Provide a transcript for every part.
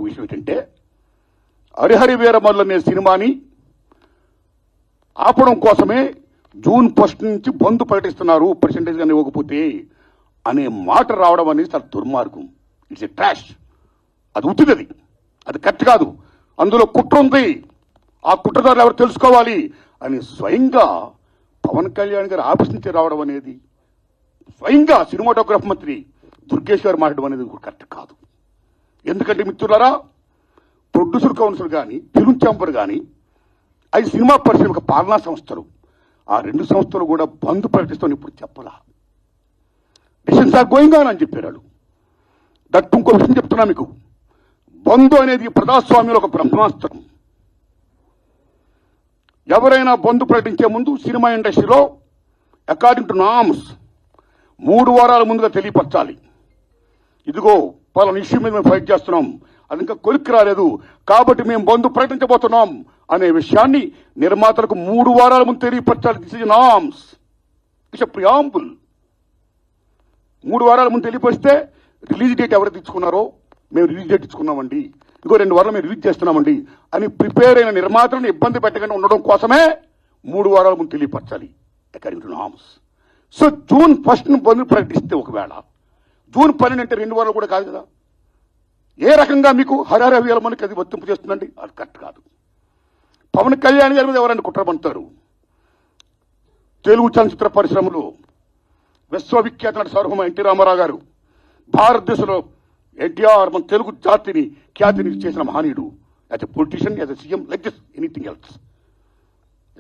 విషయం ఏంటంటే హరిహర వీరమల్లు అనే సినిమాని ఆపడం కోసమే జూన్ 1 నుంచి బంద్ ప్రకటిస్తున్నారు పర్సెంటేజ్ కానీ ఇవ్వకపోతే అనే మాట రావడం అనేది చాలా దుర్మార్గం. It's a trash. అది ఉత్తిది, అది కరెక్ట్ కాదు. అందులో కుట్ర ఉంది. ఆ కుట్రదారులు ఎవరు తెలుసుకోవాలి అని స్వయంగా పవన్ కళ్యాణ్ గారు ఆఫీస్ నుంచి రావడం అనేది, స్వయంగా సినిమాటోగ్రఫీ మంత్రి దుర్గేష్ గారు మాట్లాడడం అనేది కరెక్ట్ కాదు. ఎందుకంటే మిత్రులారా, ప్రొడ్యూసర్ కౌన్సిల్ కానీ, ఫిల్మ్ ఛాంబర్ కానీ, అది సినిమా పరిశ్రమ పాలనా సంస్థలు, ఆ 2 సంస్థలు కూడా బంద్ ప్రకటిస్తామని ఇప్పుడు చెప్పలా. డిసిషన్స్ ఆర్ గోయింగ్ ఆన్ అని చెప్పారు వాళ్ళు. దట్ ఇంకో విషయం చెప్తున్నా మీకు, బంద్ అనేది ప్రజాస్వామ్యంలో ఒక బ్రహ్మాస్త్రం. ఎవరైనా బంద్ ప్రకటించే ముందు సినిమా ఇండస్ట్రీలో అకార్డింగ్ టు నామ్స్ 3 వారాల ముందుగా తెలియపరచాలి. ఇదిగో పలానా ఇష్యూ మీద మేము ఫైట్ చేస్తున్నాం, అది ఇంకా కొలిక్కి రాలేదు కాబట్టి మేము బంద్ ప్రకటించబోతున్నాం అనే విషయాన్ని నిర్మాతలకు 3 వారాల ముందు తెలియపరచాలి. This is norms, it's a preamble. 3 వారాల ముందు తెలియపరిస్తే రిలీజ్ డేట్ ఎవరు తెచ్చుకున్నారో, మేము రిలీజ్ డేట్ ఇచ్చుకున్నామండి, ఇంకో 2 వారాలు మేము రిలీజ్ చేస్తున్నామండి అని ప్రిపేర్ అయిన నిర్మాతలను ఇబ్బంది పెట్టకుండా ఉండడం కోసమే 3 వారాల ముందు తెలియపరచాలి according to norms. So June 1 bandh ప్రకటిస్తే ఒకవేళ జూన్ 12 అంటే 2 వారాలు కూడా కాదు కదా. ఏ రకంగా మీకు హరిహర వీరమల్లుకి అది వర్తింపు చేస్తుందండి? అది కరెక్ట్ కాదు. పవన్ కళ్యాణ్ గారి మీద ఎవరైనా కుట్రపడతారు. తెలుగు చలనచిత్ర పరిశ్రమలో విశ్వవిఖ్యాత నట సార్వభౌమ ఎన్టీ రామారావు గారు, భారతదేశంలో ఎన్టీఆర్ మన తెలుగు జాతిని ఖ్యాతిని చేసిన మహనీయుడు. As a politician, as a CM, like this anything else.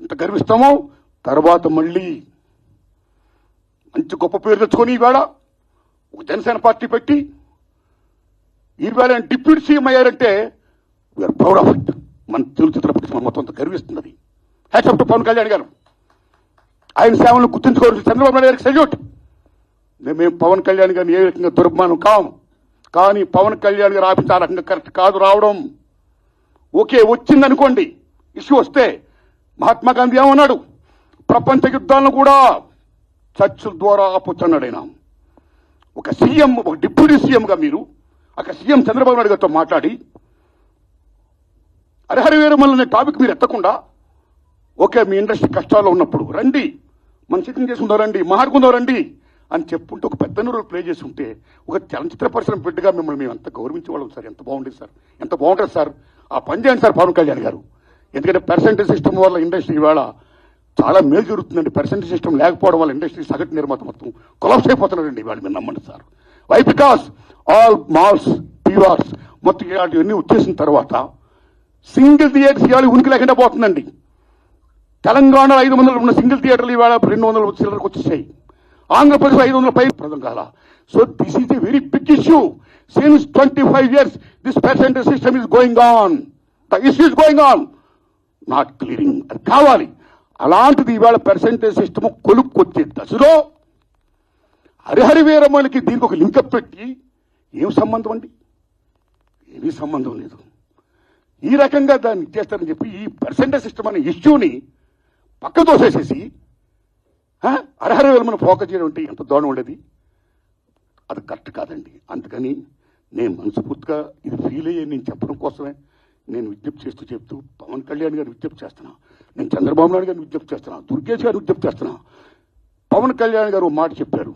ఎంత గర్విస్తామో. తర్వాత మళ్ళీ మంచి గొప్ప పేరు తెచ్చుకొని ఈవేళ ఒక జనసేన పార్టీ పెట్టి ఈవేళ డిప్యూటీ సీఎం అయ్యారంటే వీఆర్ ప్రౌడ్ ఆఫ్ ఇట్. మన తెలుగు చిత్ర పరిశ్రమ మొత్తం అంతా గర్విస్తున్నది. Hats off to Pawan Kalyan garu. ఆయన సేవలను గుర్తుంచుకోవాల్సిన చంద్రబాబు నాయుడు గారికి సెల్యూట్. మేము పవన్ కళ్యాణ్ గారిని ఏ రకంగా దుర్మానం కాము, కానీ పవన్ కళ్యాణ్ గారు ఆఫీస్ ఆ రకంగా కరెక్ట్ కాదు రావడం. ఓకే, వచ్చిందనుకోండి, ఇష్యూ వస్తే మహాత్మా గాంధీ ఏమన్నాడు? ప్రపంచ యుద్ధాలను కూడా చర్చల ద్వారా ఆపొచ్చు అన్నాడు ఆయన. ఒక సీఎం, ఒక డిప్యూటీ సీఎంగా మీరు అక్కడ సీఎం చంద్రబాబు నాయుడు గారితో మాట్లాడి హరిహర వీరమల్లు అనే టాపిక్ మీరు ఎత్తకుండా, ఓకే మీ ఇండస్ట్రీ కష్టాల్లో ఉన్నప్పుడు రండి, మనం సిట్టింగ్ చేసుకుందాం రండి, మాట్లాడుకుందాం రండి అని చెప్పుంటే ఒక పెద్ద రోల్ ప్లే చేసి ఉంటే ఒక చలనచిత్ర పరిశ్రమ బిడ్డగా మిమ్మల్ని మేము ఎంత గౌరవించేవాళ్ళం సార్. ఎంత బాగుండేది సార్, ఎంత బాగుంటుంది సార్. ఆ పని చేయండి సార్ పవన్ కళ్యాణ్ గారు. ఎందుకంటే పర్సెంటేజ్ సిస్టమ్ వల్ల ఇండస్ట్రీ ఇవాళ చాలా మేలు జరుగుతుందండి. పర్సెంటేజ్ సిస్టమ్ లేకపోవడం వల్ల ఇండస్ట్రీ సగటు నిర్మాత మొత్తం కొలాప్స్ అయిపోతున్నారండి ఇవాళ. మీరు నమ్మండి sir. Why? Because all malls, PVRs మొత్తం ఇలాంటివన్నీ వచ్చేసిన తర్వాత సింగిల్ థియేటర్స్ ఇవాళ ఉనికి లేకుండా పోతుందండి. తెలంగాణలో 500 ఉన్న సింగిల్ థియేటర్లు ఇవాళ 200 చిల్లరకు వచ్చేసాయి. ఆంధ్రప్రదేశ్ 500 పై ప్రదం కాల. So this is a very big issue. Since 25 years this percentage system is going on. The issue is going on, not clearing. అది కావాలి. అలాంటిది ఇవాళ పర్సెంటేజ్ సిస్టమ్ కొలుక్కొచ్చే దశలో హరిహర వీరమల్లుకి దీనికి ఒక లింకప్ పెట్టి ఏం సంబంధం అండి? ఏమీ సంబంధం లేదు. ఈ రకంగా దాన్ని చేస్తారని చెప్పి ఈ పర్సెంటేజ్ సిస్టమ్ అనే ఇష్యూని పక్కన తోసేసేసి హరిహర వీరమల్లు ఫోకస్ చేయడం అంటే ఎంత దూరం ఉండేది. అది కరెక్ట్ కాదండి. అందుకని నేను మనస్ఫూర్తిగా ఇది ఫీల్ అయ్యే నేను చెప్పడం కోసమే నేను విజ్ఞప్తి చెప్తూ పవన్ కళ్యాణ్ గారిని విజ్ఞప్తి చేస్తున్నా, నేను చంద్రబాబు నాయుడు గారిని విజ్ఞప్తి చేస్తున్నా, దుర్గేష్ గారిని విజ్ఞప్తి చేస్తున్నా. పవన్ కళ్యాణ్ గారు మాట చెప్పారు,